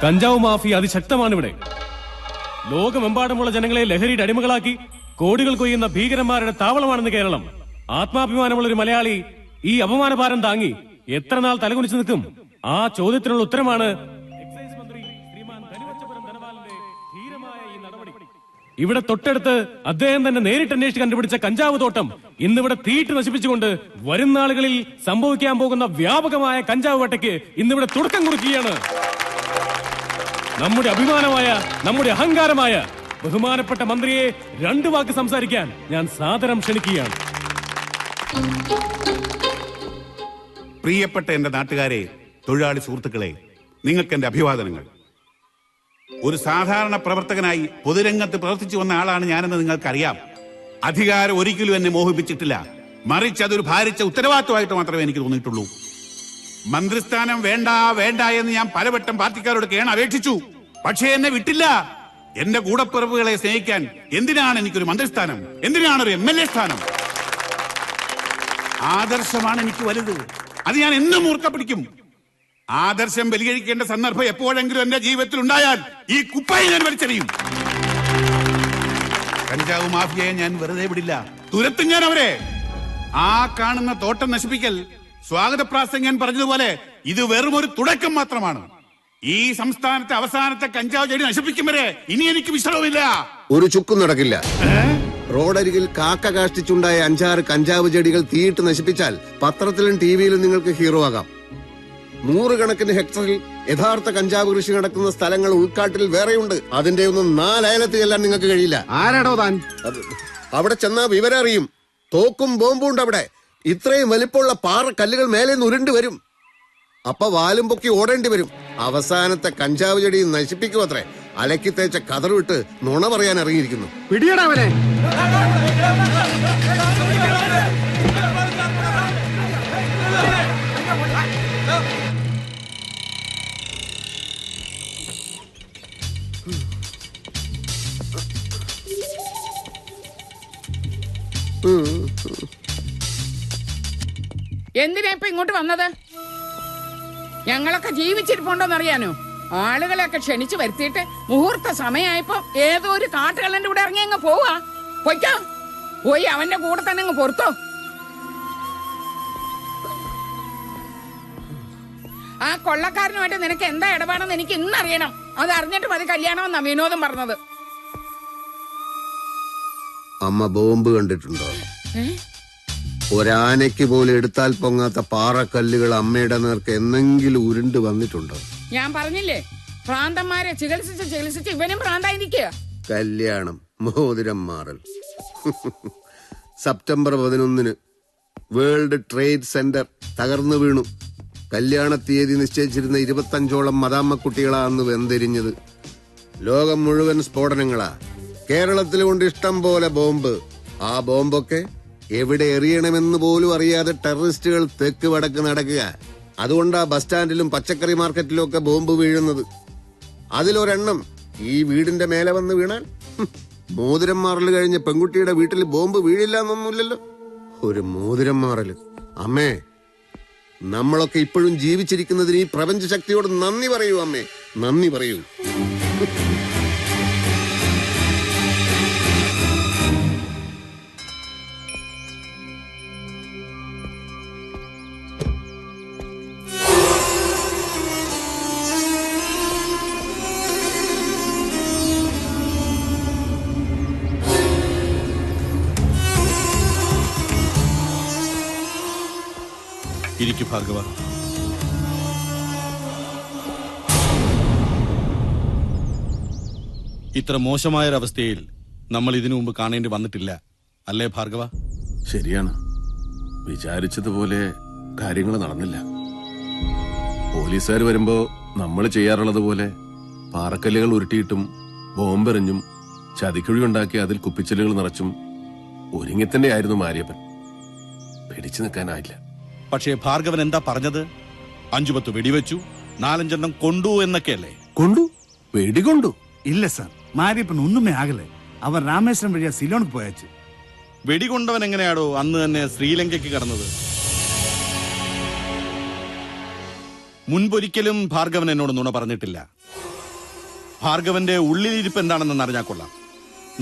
കഞ്ചാവ് മാഫിയ അതിശക്തമാണ് ഇവിടെ. ലോകമെമ്പാടുമുള്ള ജനങ്ങളെ ലഹരിയുടെ അടിമകളാക്കി കോടികൾ കൊയ്യുന്ന ഭീകരന്മാരുടെ താവളമാണെന്ന് കേരളം. ആത്മാഭിമാനമുള്ള ഒരു മലയാളി ഈ അപമാനഭാരം താങ്ങി എത്ര നാൾ തലകുനിച്ചു നിൽക്കും? ആ ചോദ്യത്തിനുള്ള ഉത്തരമാണ് എക്സൈസ് മന്ത്രി ശ്രീമാൻ ധനിവച്ചപുരം ധനപാലന്റെ ധീരമായ ഈ നടപടി. ഇവിടെ തൊട്ടടുത്ത് അദ്ദേഹം തന്നെ നേരിട്ട് അന്വേഷിച്ച് കണ്ടുപിടിച്ച കഞ്ചാവ് തോട്ടം ഇന്നിവിടെ തീയിട്ട് നശിപ്പിച്ചുകൊണ്ട് വരും നാളുകളിൽ സംഭവിക്കാൻ പോകുന്ന വ്യാപകമായ കഞ്ചാവ് വേട്ടയ്ക്ക് ഇന്നിവിടെ തുടക്കം കുറിക്കുകയാണ്. നമ്മുടെ അഭിമാനമായ, നമ്മുടെ അഹങ്കാരമായ ബഹുമാനപ്പെട്ട മന്ത്രിയെ 2 വാക്ക് സംസാരിക്കാൻ ഞാൻ സാദരം ക്ഷണിക്കുകയാണ്. പ്രിയപ്പെട്ട എന്റെ നാട്ടുകാരെ, തൊഴിലാളി സുഹൃത്തുക്കളെ, നിങ്ങൾക്ക് എന്റെ അഭിവാദനങ്ങൾ. ഒരു സാധാരണ പ്രവർത്തകനായി പൊതുരംഗത്ത് പ്രവർത്തിച്ചു വന്ന ആളാണ് ഞാനെന്ന് നിങ്ങൾക്കറിയാം. അധികാരം ഒരിക്കലും എന്നെ മോഹിപ്പിച്ചിട്ടില്ല. മറിച്ച് അതൊരു ഭാരിച്ച ഉത്തരവാദിത്വമായിട്ട് മാത്രമേ എനിക്ക് തോന്നിയിട്ടുള്ളൂ. മന്ത്രിസ്ഥാനം വേണ്ട വേണ്ട എന്ന് ഞാൻ പലവട്ടം പാർട്ടിക്കാരോട് അപേക്ഷിച്ചു. പക്ഷേ എന്നെ വിട്ടില്ല. എന്റെ കൂടപ്പിറപ്പുകളെ സ്നേഹിക്കാൻ എന്തിനാണ് എനിക്കൊരു മന്ത്രിസ്ഥാനം? എന്തിനാണ് ഒരു MLA സ്ഥാനം? ആദർശമാണ് എനിക്ക് വലുത്. അത് ഞാൻ എന്നും മൂർക്കപ്പിടിക്കും. ആദർശം ബലികഴിക്കേണ്ട സന്ദർഭം എപ്പോഴെങ്കിലും എന്റെ ജീവിതത്തിൽ ഉണ്ടായാൽ ഈ കുപ്പായി ഞാൻ വലിച്ചെറിയും. കഞ്ചാവ് മാഫിയയെ ഞാൻ വെറുതെ വിടില്ല. തുരത്തും ഞാൻ അവരെ. ആ കാണുന്ന തോട്ടം നശിപ്പിക്കൽ സ്വാഗതപ്രാസം ഞാൻ പറഞ്ഞതുപോലെ ഇത് വെറും ഒരു തുടക്കം മാത്രമാണ്. ഈ സംസ്ഥാനത്തെ അവസാനത്തെ കഞ്ചാവ് ചെടി നശിപ്പിക്കും വരെ ഇനി എനിക്ക് വിശ്രമമില്ല. ഒരു ചുക്കും നടക്കില്ല. റോഡരികിൽ കാക്ക കാഷ്ടിച്ചുണ്ടായ 5-6 കഞ്ചാവ് ചെടികൾ തീയിട്ട് നശിപ്പിച്ചാൽ പത്രത്തിലും ടിവിയിലും നിങ്ങൾക്ക് ഹീറോ ആകാം. 100 കണക്കിന് ഹെക്ടറിൽ യഥാർത്ഥ കഞ്ചാവ് കൃഷി നടക്കുന്ന സ്ഥലങ്ങൾ ഉൾക്കാട്ടിൽ വേറെയുണ്ട്. അതിന്റെ ഒന്നും 4 അയലത്ത് ചെല്ലാൻ നിങ്ങൾക്ക് കഴിയില്ല. ആരാടോ താൻ? അവിടെ ചെന്നാ വിവരം അറിയും. തോക്കും ബോംബും ഉണ്ട് അവിടെ. ഇത്രയും വലിപ്പമുള്ള പാറ കല്ലുകൾ മേലെ ഉരുണ്ടു വരും. അപ്പൊ വാലും പൊക്കി ഓടേണ്ടി വരും. അവസാനത്തെ കഞ്ചാവ് ചെടി നശിപ്പിക്കുമത്രേ. അലക്കി തേച്ച കതറുവിട്ട് നുണ പറയാൻ ഇറങ്ങിയിരിക്കുന്നു. പിടിയടാവനെ. എന്തിനാ ഇപ്പൊ ഇങ്ങോട്ട് വന്നത്? ഞങ്ങളൊക്കെ ജീവിച്ചിരിപ്പുണ്ടോന്നറിയാനോ? ആളുകളെയൊക്കെ ക്ഷണിച്ചു വരുത്തിയിട്ട് മുഹൂർത്ത സമയമായപ്പോ ഏതോ ഒരു കാട്ടുകളന്റെ കൂടെ ഇറങ്ങി അങ്ങ് പോവാ. പൊയ്ക്കോ, പോയി അവന്റെ കൂടെ തന്നെ അങ്ങ് പൊറത്തോ. ആ കൊള്ളക്കാരനുമായിട്ട് നിനക്ക് എന്താ ഇടപാടെന്ന് എനിക്ക് ഇന്നറിയണം. അത് അറിഞ്ഞിട്ട് മതി കല്യാണമെന്നാ വിനോദം പറഞ്ഞത്. അമ്മ ബോംബ് കണ്ടിട്ടുണ്ടോ? ഒരാനയ്ക്ക് പോലും എടുത്താൽ പൊങ്ങാത്ത പാറക്കല്ലുകൾ അമ്മയുടെ നേർക്ക് എന്നെങ്കിലും ഉരുണ്ട് വന്നിട്ടുണ്ടോ? ഞാൻ പറഞ്ഞില്ലേ, ഭ്രാന്തന്മാരെ ചികിത്സിച്ച് ഇവനും ഭ്രാന്തായിരിക്കുക. കല്യാണം, മോതിരം മാറൽ. സെപ്റ്റംബർ 11 വേൾഡ് ട്രേഡ് സെന്റർ തകർന്നു വീണു. കല്യാണ തീയതി നിശ്ചയിച്ചിരുന്ന 25ഓളം മദാമ്മ കുട്ടികളാ അന്ന് വെന്തെരിഞ്ഞത്. ലോകം മുഴുവൻ സ്ഫോടനങ്ങളാ. കേരളത്തിലുകൊണ്ട് ഇഷ്ടം പോലെ ബോംബ്. ആ ബോംബൊക്കെ എവിടെ എറിയണമെന്ന് പോലും അറിയാതെ ടെററിസ്റ്റുകൾ തെക്ക് വടക്ക് നടക്കുക. അതുകൊണ്ടാ ബസ് സ്റ്റാൻഡിലും പച്ചക്കറി മാർക്കറ്റിലും ഒക്കെ ബോംബ് വീഴുന്നത്. അതിലൊരെണ്ണം ഈ വീടിന്റെ മേലെ വന്ന് വീണാൽ മോതിരം മാറൽ കഴിഞ്ഞ പെൺകുട്ടിയുടെ വീട്ടിൽ ബോംബ് വീഴില്ല എന്നൊന്നുമില്ലല്ലോ. ഒരു മോതിരം മാറല്. അമ്മേ, നമ്മളൊക്കെ ഇപ്പോഴും ജീവിച്ചിരിക്കുന്നതിന് ഈ പ്രപഞ്ച ശക്തിയോട് നന്ദി പറയൂ അമ്മേ, നന്ദി പറയൂ. ഇരിക്കു ഭാർഗവ. ഇത്ര മോശമായൊരവസ്ഥയിൽ നമ്മൾ ഇതിനു മുമ്പ് കാണേണ്ടി വന്നിട്ടില്ല, അല്ലേ ഭാർഗവ? ശരിയാണ്. വിചാരിച്ചതുപോലെ കാര്യങ്ങൾ നടന്നില്ല. പോലീസുകാർ വരുമ്പോ നമ്മൾ ചെയ്യാറുള്ളത് പോലെ പാറക്കല്ലുകൾ ഉരുട്ടിയിട്ടും ബോംബെറിഞ്ഞും ചതിക്കുഴി ഉണ്ടാക്കി അതിൽ കുപ്പിച്ചെല്ലുകൾ നിറച്ചും ഒരുങ്ങിത്തന്നെ ആയിരുന്നു മാരിയപ്പൻ. പിടിച്ചു നിൽക്കാനായില്ല. പക്ഷേ ഭാർഗവൻ എന്താ പറഞ്ഞത്? 5-10 വെടിവെച്ചു, 4-5 കൊണ്ടു എന്നൊക്കെയല്ലേ? കൊണ്ടു? വെടികൊണ്ടു? ഇല്ല സാർ, മാരിയപ്പൻ ഒന്നുമേ ആകലെ. അവൻ രാമേശ്വരം വഴിയാ സിലോണിക്ക് പോയാച്ചു. വെടികൊണ്ടവൻ എങ്ങനെയാടോ അന്ന് തന്നെ ശ്രീലങ്കയ്ക്ക് കടന്നത്? മുൻപൊരിക്കലും ഭാർഗവൻ എന്നോട് നുണ പറഞ്ഞിട്ടില്ല. ഭാർഗവന്റെ ഉള്ളിലിരിപ്പ് എന്താണെന്ന് അറിഞ്ഞാൽ കൊള്ളാം.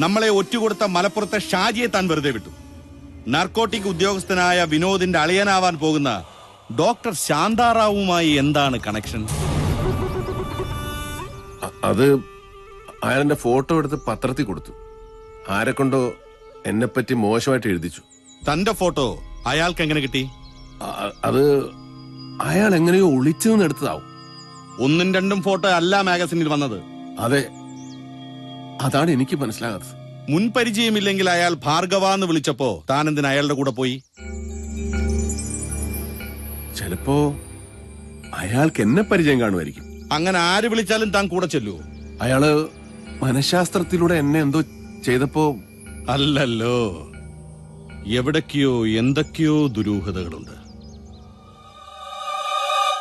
നമ്മളെ ഒറ്റുകൊടുത്ത മലപ്പുറത്തെ ഷാജിയെ താൻ വെറുതെ വിട്ടു. നാർക്കോട്ടിക് ഉദ്യോഗസ്ഥനായ വിനോദിന്റെ അളിയനാവാൻ പോകുന്ന ഡോക്ടർ ശാന്താറാവുമായി എന്താണ് കണക്ഷൻ? അത് അയാളെന്റെ ഫോട്ടോ എടുത്ത് പത്രത്തിൽ കൊടുത്തു. ആരെ കൊണ്ടോ എന്നെ പറ്റി മോശമായിട്ട് എഴുതിച്ചു. തന്റെ ഫോട്ടോ അയാൾക്ക് എങ്ങനെ കിട്ടി? അത് അയാൾ എങ്ങനെയോ ഒളിച്ചു നിന്നെടുത്തതാവും. 1-2 ഫോട്ടോ അല്ല മാഗസിനിൽ വന്നത്. അതെ, അതാണ് എനിക്ക് മനസ്സിലാകാത്തത്. മുൻപരിചയമില്ലെങ്കിൽ അയാൾ ഭാർഗവ എന്ന് വിളിച്ചപ്പോ താൻ എന്തിന് അയാളുടെ കൂടെ പോയി? ചിലപ്പോ അയാൾക്ക് എന്നെ പരിചയം കാണുമായിരിക്കും. അങ്ങനെ ആര് വിളിച്ചാലും താൻ കൂടെ ചെല്ലുവോ? അയാള് മനഃശാസ്ത്രത്തിലൂടെ എന്നെ എന്തോ ചെയ്തപ്പോ. അല്ലല്ലോ, എവിടൊക്കെയോ എന്തൊക്കെയോ ദുരൂഹതകളുണ്ട്.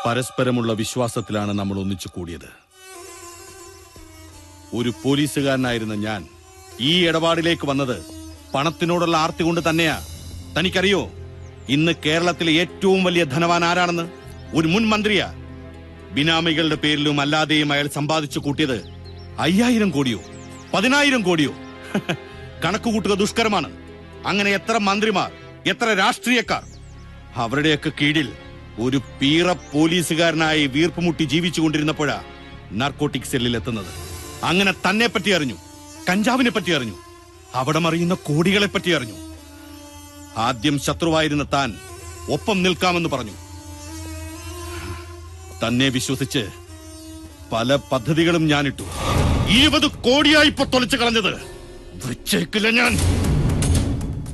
പരസ്പരമുള്ള വിശ്വാസത്തിലാണ് നമ്മൾ ഒന്നിച്ചു കൂടിയത്. ഒരു പോലീസുകാരനായിരുന്ന ഞാൻ ഈ ഇടപാടിലേക്ക് വന്നത് പണത്തിനോടുള്ള ആർത്തി കൊണ്ട് തന്നെയാ. തനിക്കറിയോ ഇന്ന് കേരളത്തിലെ ഏറ്റവും വലിയ ധനവാൻ ആരാണെന്ന്? ഒരു മുൻ മന്ത്രിയാ. ബിനാമികളുടെ പേരിലും അല്ലാതെയും അയാൾ സമ്പാദിച്ചു കൂട്ടിയത് 5000 കോടിയോ 10,000 കോടിയോ? കണക്ക് കൂട്ടുക ദുഷ്കരമാണ്. അങ്ങനെ എത്ര മന്ത്രിമാർ, എത്ര രാഷ്ട്രീയക്കാർ, അവരുടെയൊക്കെ കീഴിൽ ഒരു പീറ പോലീസുകാരനായി വീർപ്പുമുട്ടി ജീവിച്ചുകൊണ്ടിരുന്നപ്പോഴാ നാർക്കോട്ടിക് സെല്ലിൽ എത്തുന്നത്. അങ്ങനെ തന്നെ പറ്റി അറിഞ്ഞു, കഞ്ചാവിനെ പറ്റി അറിഞ്ഞു, അവിടെ മറിയുന്ന കോടികളെ പറ്റി അറിഞ്ഞു. ആദ്യം ശത്രുവായിരുന്ന താൻ ഒപ്പം നിൽക്കാമെന്ന് പറഞ്ഞു. തന്നെ വിശ്വസിച്ച് പല പദ്ധതികളും ഞാനിട്ടു. 20 കോടിയായി ഇപ്പൊ തൊളിച്ചു കളഞ്ഞത് വെച്ചേക്കില്ല ഞാൻ.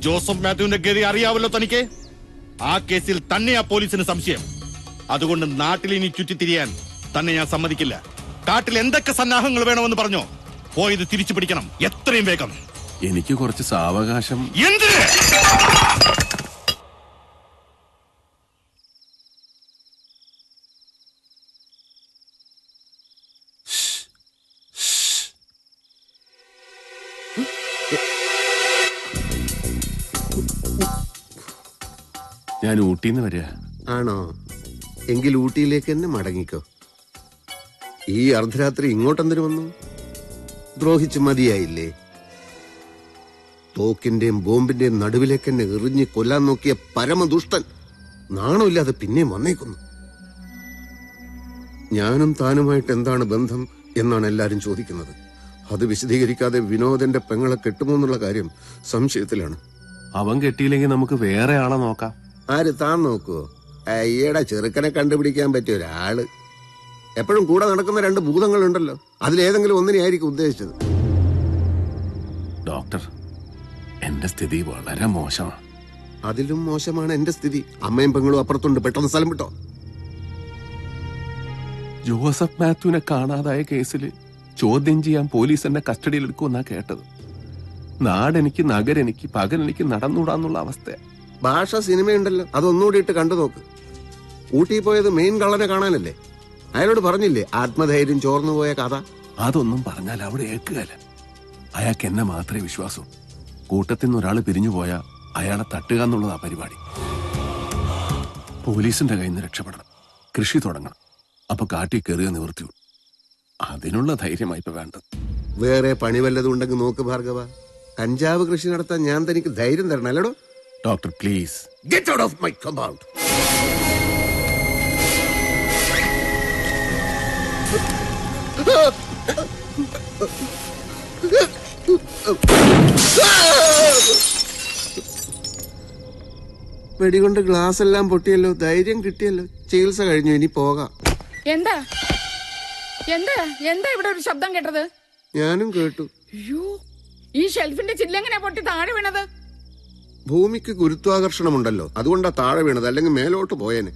ജോസഫ് മാത്യുവിന്റെ ഗതി അറിയാവല്ലോ തനിക്ക്. ആ കേസിൽ തന്നെയാ പോലീസിന് സംശയം. അതുകൊണ്ട് നാട്ടിൽ ഇനി ചുറ്റിത്തിരിയാൻ തന്നെ ഞാൻ സമ്മതിക്കില്ല. കാട്ടിൽ എന്തൊക്കെ സന്നാഹങ്ങൾ വേണമെന്ന് പറഞ്ഞോ, പോയത് തിരിച്ചു പിടിക്കണം എത്രയും വേഗം. എനിക്ക് കുറച്ച് സാവകാശം. എന്തിന്? ഞാൻ ഊട്ടിന്ന് വരിക. ആണോ? എങ്കിൽ ഊട്ടിയിലേക്ക് തന്നെ മടങ്ങിക്കോ. ഈ അർദ്ധരാത്രി ഇങ്ങോട്ടെന്തിനു വന്നു? ദ്രോഹിച്ച് മതിയായില്ലേ? തോക്കിന്റെയും ബോംബിന്റെയും നടുവിലേക്ക് എന്നെ എറിഞ്ഞ് കൊല്ലാൻ നോക്കിയ പരമദുഷ്ടൻ നാണമില്ലാതെ പിന്നെയും വന്നേക്കുന്നു. ഞാനും താനുമായിട്ട് എന്താണ് ബന്ധം എന്നാണ് എല്ലാരും ചോദിക്കുന്നത്. അത് വിശദീകരിക്കാതെ വിനോദന്റെ പെങ്ങളെ കെട്ടുമോന്നുള്ള കാര്യം സംശയത്തിലാണ്. അവൻ കെട്ടിയില്ലെങ്കിൽ നമുക്ക് വേറെ ആളെ നോക്കാം. ആര്? താൻ നോക്കുവോ? അയ്യടാ, ചെറുക്കനെ കണ്ടുപിടിക്കാൻ പറ്റിയ ഒരാള്. എപ്പോഴും കൂടെ നടക്കുന്ന 2 ഭൂതങ്ങളുണ്ടല്ലോ, അതിലേതെങ്കിലും ഒന്നിനെയായിരിക്കും ഉദ്ദേശിച്ചത്. ഡോക്ടർ, എന്റെ സ്ഥിതി വളരെ മോശമാണ്. അതിലും മോശമാണ് എന്റെ സ്ഥിതി. അമ്മയും പെങ്ങളും അപ്പുറത്തുണ്ട്. പെട്ടെന്ന് സ്ഥലം വിട്ടോ. ജോസഫ് മാത്യുവിനെ കാണാതായ കേസിൽ ചോദ്യം ചെയ്യാൻ പോലീസ് എന്നെ കസ്റ്റഡിയിൽ എടുക്കുമെന്നാ കേട്ടത്. നാടെനിക്ക്, നഗരെനിക്ക്, പകലെനിക്ക് നടന്നുകൂടാന്നുള്ള അവസ്ഥ. ഭാഷ സിനിമയുണ്ടല്ലോ, അതൊന്നുകൂടി ഇട്ട് കണ്ടു നോക്ക്. ഊട്ടി പോയത് മെയിൻ കള്ളനെ കാണാനല്ലേ? അയാളോട് പറഞ്ഞില്ലേ ആത്മധൈര്യം ചോർന്നുപോയ കഥ? അതൊന്നും പറഞ്ഞാൽ അവിടെ ഏൽക്കുകയല്ല. അയാൾക്ക് എന്നെ മാത്രമേ വിശ്വാസവും. കൂട്ടത്തിൽ നിന്ന് ഒരാൾ പിരിഞ്ഞു പോയാൽ അയാളെ തട്ടുക എന്നുള്ളതാ പരിപാടി. പോലീസിന്റെ കയ്യിൽ നിന്ന് രക്ഷപ്പെടണം, കൃഷി തുടങ്ങണം, അപ്പൊ കാട്ടി കയറുക നിവൃത്തിയുള്ളൂ. അതിനുള്ള ധൈര്യമായി ഇപ്പൊ വേണ്ടത്. വേറെ പണി വല്ലതും ഉണ്ടെങ്കിൽ നോക്ക് ഭാർഗവ. കഞ്ചാവ് കൃഷി നടത്താൻ ഞാൻ തനിക്ക് ധൈര്യം തരണം അല്ലടോ? Doctor please get out of my compound. വെടികൊണ്ട് ഗ്ലാസ് എല്ലാം പൊട്ടിയല്ലോ. ധൈര്യം കിട്ടിയല്ലോ. ചികിത്സ കഴിഞ്ഞു, ഇനി പോകാം. എന്താ എന്താ എന്താ ഇവിടെ ഒരു ശബ്ദം കേട്ടത്? ഞാനും കേട്ടു. അയ്യോ, ഈ ഷെൽഫിന്റെ ചില്ലെങ്ങനെ പൊട്ടി താഴെ വീണത്? ഭൂമിക്ക് ഗുരുത്വാകർഷണമുണ്ടല്ലോ, അതുകൊണ്ടാ താഴെ വീണത്. അല്ലെങ്കിൽ മേലോട്ട് പോയേനെ.